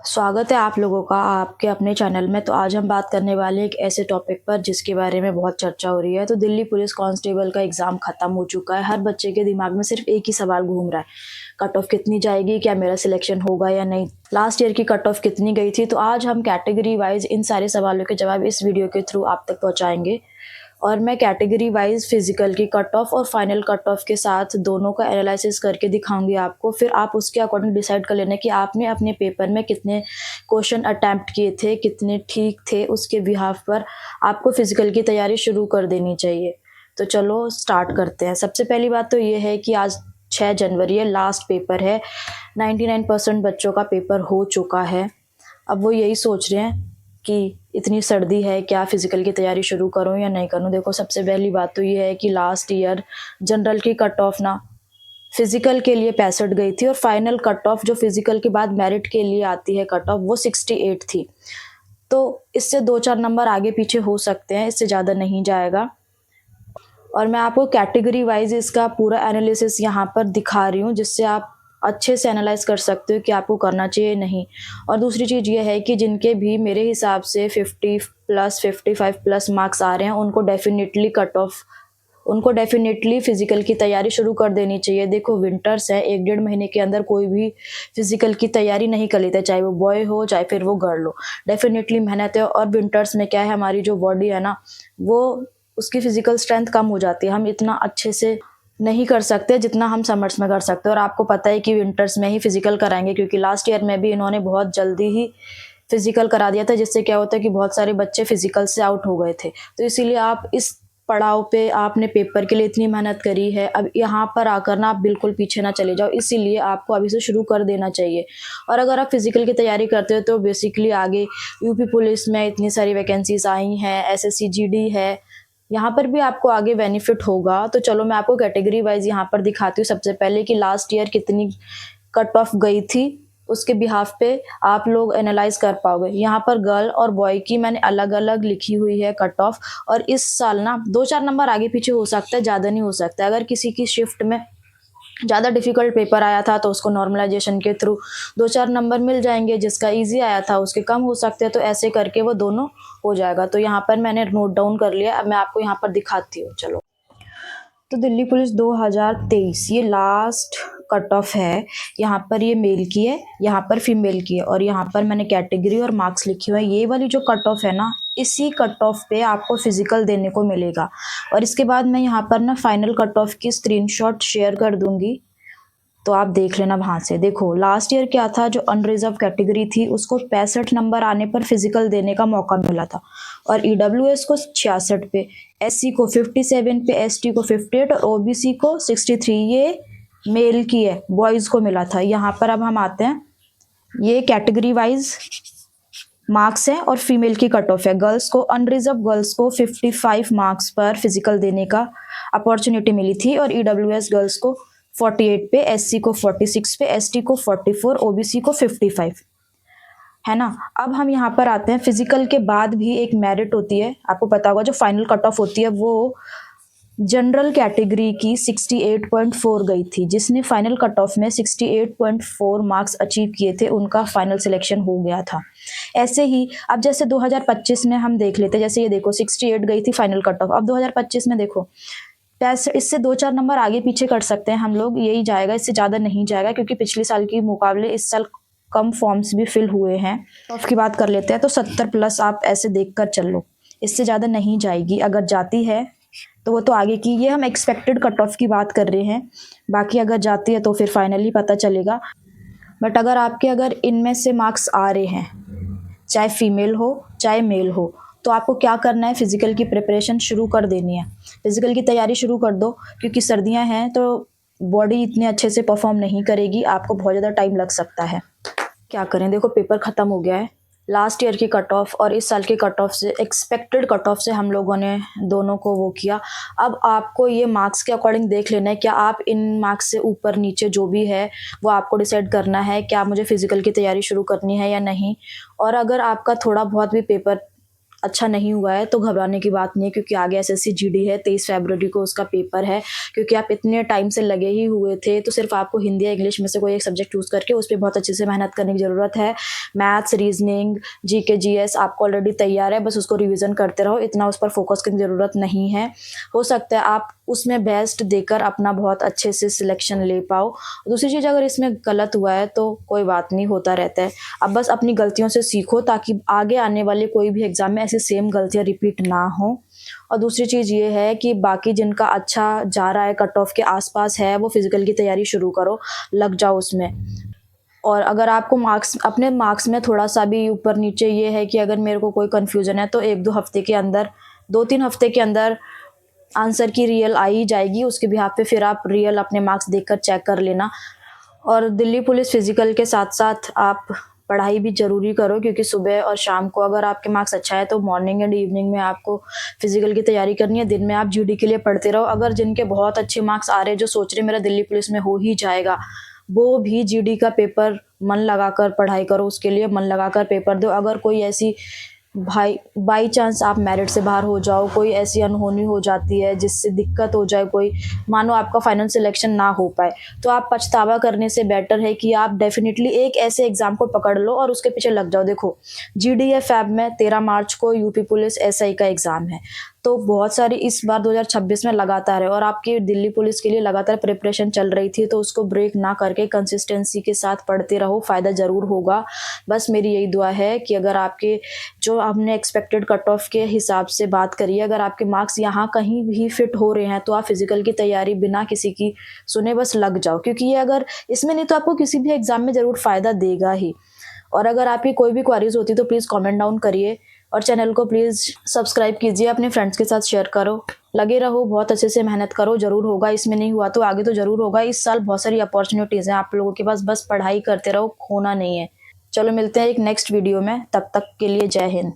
स्वागत है आप लोगों का आपके अपने चैनल में। तो आज हम बात करने वाले एक ऐसे टॉपिक पर जिसके बारे में बहुत चर्चा हो रही है। तो दिल्ली पुलिस कांस्टेबल का एग्ज़ाम ख़त्म हो चुका है। हर बच्चे के दिमाग में सिर्फ एक ही सवाल घूम रहा है, कट ऑफ कितनी जाएगी, क्या मेरा सिलेक्शन होगा या नहीं, लास्ट ईयर की कट ऑफ कितनी गई थी। तो आज हम कैटेगरी वाइज इन सारे सवालों के जवाब इस वीडियो के थ्रू आप तक पहुँचाएँगे। और मैं कैटेगरी वाइज फिजिकल की कट ऑफ और फाइनल कट ऑफ के साथ दोनों का एनालिसिस करके दिखाऊंगी आपको। फिर आप उसके अकॉर्डिंग डिसाइड कर लेना कि आपने अपने पेपर में कितने क्वेश्चन अटैम्प्ट किए थे, कितने ठीक थे। उसके बिहाफ पर आपको फिजिकल की तैयारी शुरू कर देनी चाहिए। तो चलो स्टार्ट करते हैं। सबसे पहली बात तो ये है कि आज 6 जनवरी है, लास्ट पेपर है। 99% बच्चों का पेपर हो चुका है। अब वो यही सोच रहे हैं कि इतनी सर्दी है, क्या फिज़िकल की तैयारी शुरू करूं या नहीं करूं। देखो, सबसे पहली बात तो ये है कि लास्ट ईयर जनरल की कट ऑफ ना फिज़िकल के लिए 65 गई थी और फाइनल कट ऑफ जो फिज़िकल के बाद मेरिट के लिए आती है कट ऑफ वो 68 थी। तो इससे 2-4 नंबर आगे पीछे हो सकते हैं, इससे ज़्यादा नहीं जाएगा। और मैं आपको कैटेगरी वाइज इसका पूरा एनालिसिस यहाँ पर दिखा रही हूँ, जिससे आप अच्छे से एनालाइज कर सकते हो कि आपको करना चाहिए नहीं। और दूसरी चीज़ ये है कि जिनके भी मेरे हिसाब से 50 प्लस 55 प्लस मार्क्स आ रहे हैं उनको डेफिनेटली फ़िज़िकल की तैयारी शुरू कर देनी चाहिए। देखो, विंटर्स है, 1-1.5 महीने के अंदर कोई भी फ़िज़िकल की तैयारी नहीं कर लेता, चाहे वो बॉय हो चाहे फिर वो गर्ल हो। डेफिनेटली मेहनत है। और विंटर्स में क्या है, हमारी जो बॉडी है ना, वो उसकी फ़िज़िकल स्ट्रेंथ कम हो जाती है। हम इतना अच्छे से नहीं कर सकते जितना हम समर्स में कर सकते हैं। और आपको पता है कि विंटर्स में ही फिज़िकल कराएंगे, क्योंकि लास्ट ईयर में भी इन्होंने बहुत जल्दी ही फिज़िकल करा दिया था, जिससे क्या होता है कि बहुत सारे बच्चे फिज़िकल से आउट हो गए थे। तो इसीलिए आप इस पड़ाव पे आपने पेपर के लिए इतनी मेहनत करी है, अब यहाँ पर आकर ना आप बिल्कुल पीछे ना चले जाओ। इसीलिए आपको अभी से शुरू कर देना चाहिए। और अगर आप फिज़िकल की तैयारी करते हो तो बेसिकली आगे यूपी पुलिस में इतनी सारी वैकेंसीज आई हैं, एसएससी जीडी है, यहाँ पर भी आपको आगे बेनिफिट होगा। तो चलो मैं आपको कैटेगरी वाइज यहाँ पर दिखाती हूँ। सबसे पहले कि लास्ट ईयर कितनी कट ऑफ गई थी, उसके बिहाफ पे आप लोग एनालाइज कर पाओगे। यहाँ पर गर्ल और बॉय की मैंने अलग अलग लिखी हुई है कट ऑफ। और इस साल ना 2-4 नंबर आगे पीछे हो सकता है, ज़्यादा नहीं हो सकता। अगर किसी की शिफ्ट में ज़्यादा डिफ़िकल्ट पेपर आया था तो उसको नॉर्मलाइजेशन के थ्रू 2-4 नंबर मिल जाएंगे, जिसका इजी आया था उसके कम हो सकते हैं। तो ऐसे करके वो दोनों हो जाएगा। तो यहाँ पर मैंने नोट डाउन कर लिया। अब मैं आपको यहाँ पर दिखाती हूँ। चलो, तो दिल्ली पुलिस 2023 ये लास्ट कट ऑफ है। यहाँ पर ये मेल की है, यहाँ पर फीमेल की है, और यहाँ पर मैंने कैटेगरी और मार्क्स लिखे हुए हैं। ये वाली जो कट ऑफ है ना, इसी कट ऑफ पे आपको फिजिकल देने को मिलेगा। और इसके बाद मैं यहाँ पर ना फाइनल कट ऑफ की स्क्रीनशॉट शेयर कर दूंगी, तो आप देख लेना वहाँ से। देखो, लास्ट ईयर क्या था, जो अनरिजर्व कैटेगरी थी उसको 65 नंबर आने पर फिजिकल देने का मौका मिला था, और ईडब्ल्यूएस को 66 पे, एससी को 57 पे, एसटी को 58 और ओबीसी को 63। ये मेल की है, बॉयज़ को मिला था। यहाँ पर अब हम आते हैं, ये कैटेगरी वाइज मार्क्स है और फीमेल की कट ऑफ है। गर्ल्स को, अनरिजर्व गर्ल्स को 55 मार्क्स पर फिजिकल देने का अपॉर्चुनिटी मिली थी, और ईडब्ल्यूएस गर्ल्स को 48 पे, एससी को 46 पे, एसटी को 44, ओबीसी को 55, है ना। अब हम यहाँ पर आते हैं, फिजिकल के बाद भी एक मेरिट होती है। आपको पता होगा जो फाइनल कट ऑफ होती है वो जनरल कैटेगरी की 68.4 गई थी। जिसने फाइनल कट ऑफ में 68.4 मार्क्स अचीव किए थे उनका फाइनल सिलेक्शन हो गया था। ऐसे ही अब जैसे 2025 में हम देख लेते हैं, जैसे ये देखो 68 गई थी फाइनल कट ऑफ। अब 2025 में देखो, इससे 2-4 नंबर आगे पीछे कर सकते हैं हम लोग, यही जाएगा, इससे ज़्यादा नहीं जाएगा, क्योंकि पिछले साल के मुकाबले इस साल कम फॉर्म्स भी फिल हुए हैं। ऑफ की बात कर लेते हैं तो 70 प्लस आप ऐसे देख कर चल लो, इससे ज़्यादा नहीं जाएगी। अगर जाती है तो वो तो आगे की, ये हम एक्सपेक्टेड कट ऑफ की बात कर रहे हैं। बाकी अगर जाती है तो फिर फाइनली पता चलेगा। बट अगर इनमें से मार्क्स आ रहे हैं, चाहे फीमेल हो चाहे मेल हो, तो आपको क्या करना है, फिजिकल की प्रिपरेशन शुरू कर देनी है। फिजिकल की तैयारी शुरू कर दो, क्योंकि सर्दियां हैं तो बॉडी इतने अच्छे से परफॉर्म नहीं करेगी, आपको बहुत ज़्यादा टाइम लग सकता है। क्या करें, देखो पेपर ख़त्म हो गया है। लास्ट ईयर की कट ऑफ और इस साल की कट ऑफ से, एक्सपेक्टेड कट ऑफ से हम लोगों ने दोनों को वो किया। अब आपको ये मार्क्स के अकॉर्डिंग देख लेना है, क्या आप इन मार्क्स से ऊपर नीचे जो भी है वो आपको डिसाइड करना है, क्या मुझे फिजिकल की तैयारी शुरू करनी है या नहीं। और अगर आपका थोड़ा बहुत भी पेपर अच्छा नहीं हुआ है तो घबराने की बात नहीं है, क्योंकि आगे एसएससी जीडी है, 23 फरवरी को उसका पेपर है। क्योंकि आप इतने टाइम से लगे ही हुए थे, तो सिर्फ आपको हिंदी या इंग्लिश में से कोई एक सब्जेक्ट चूज़ करके उस पर बहुत अच्छे से मेहनत करने की ज़रूरत है। मैथ्स, रीजनिंग, जीके, जीएस आपको ऑलरेडी तैयार है, बस उसको रिवीजन करते रहो, इतना उस पर फोकस करने की ज़रूरत नहीं है। हो सकता है आप उसमें बेस्ट देकर अपना बहुत अच्छे से सिलेक्शन ले पाओ। दूसरी चीज़, अगर इसमें गलत हुआ है तो कोई बात नहीं, होता रहता है। अब बस अपनी गलतियों से सीखो ताकि आगे आने वाले कोई भी एग्ज़ाम में ऐसी सेम गलतियाँ रिपीट ना हो। और दूसरी चीज़ ये है कि बाकी जिनका अच्छा जा रहा है, कट ऑफ के आसपास है, वो फिज़िकल की तैयारी शुरू करो, लग जाओ उसमें। और अगर आपको अपने मार्क्स में थोड़ा-सा भी ऊपर नीचे ये है कि अगर मेरे को कोई कन्फ्यूज़न है तो 1-2 हफ़्ते के अंदर, 2-3 हफ़्ते के अंदर आंसर की रियल आ ही जाएगी। उसके बिहाफ़ पे फिर आप रियल अपने मार्क्स देखकर चेक कर लेना। और दिल्ली पुलिस फिज़िकल के साथ-साथ आप पढ़ाई भी ज़रूरी करो, क्योंकि सुबह और शाम को अगर आपके मार्क्स अच्छा है तो मॉर्निंग एंड इवनिंग में आपको फिज़िकल की तैयारी करनी है। दिन में आप जीडी के लिए पढ़ते रहो। अगर जिनके बहुत अच्छे मार्क्स आ रहे हैं, जो सोच रहे हैं मेरा दिल्ली पुलिस में हो ही जाएगा, वो भी जीडी का पेपर मन लगाकर पढ़ाई करो, उसके लिए मन लगाकर पेपर दो। अगर कोई ऐसी बाई चांस आप मेरिट से बाहर हो जाओ, कोई ऐसी अनहोनी हो जाती है जिससे दिक्कत हो जाए, कोई मानो आपका फाइनल सिलेक्शन ना हो पाए, तो आप पछतावा करने से बेटर है कि आप डेफिनेटली एक ऐसे एग्ज़ाम को पकड़ लो और उसके पीछे लग जाओ। देखो, जीडीए फैब में 13 मार्च को यूपी पुलिस एसआई का एग्ज़ाम है, तो बहुत सारी इस बार 2026 में लगातार है और आपकी दिल्ली पुलिस के लिए लगातार प्रिपरेशन चल रही थी, तो उसको ब्रेक ना करके कंसिस्टेंसी के साथ पढ़ते रहो, फ़ायदा ज़रूर होगा। बस मेरी यही दुआ है कि अगर आपके, जो हमने एक्सपेक्टेड कट ऑफ के हिसाब से बात करी है, अगर आपके मार्क्स यहाँ कहीं भी फिट हो रहे हैं तो आप फिज़िकल की तैयारी बिना किसी की सुने बस लग जाओ, क्योंकि ये अगर इसमें नहीं तो आपको किसी भी एग्ज़ाम में ज़रूर फ़ायदा देगा ही। और अगर आपकी कोई भी क्वेरीज होती तो प्लीज़ कमेंट डाउन करिए और चैनल को प्लीज़ सब्सक्राइब कीजिए, अपने फ्रेंड्स के साथ शेयर करो। लगे रहो, बहुत अच्छे से मेहनत करो, ज़रूर होगा। इसमें नहीं हुआ तो आगे तो ज़रूर होगा। इस साल बहुत सारी अपॉर्चुनिटीज़ हैं आप लोगों के पास, बस पढ़ाई करते रहो, खोना नहीं है। चलो मिलते हैं एक नेक्स्ट वीडियो में, तब तक के लिए जय हिंद।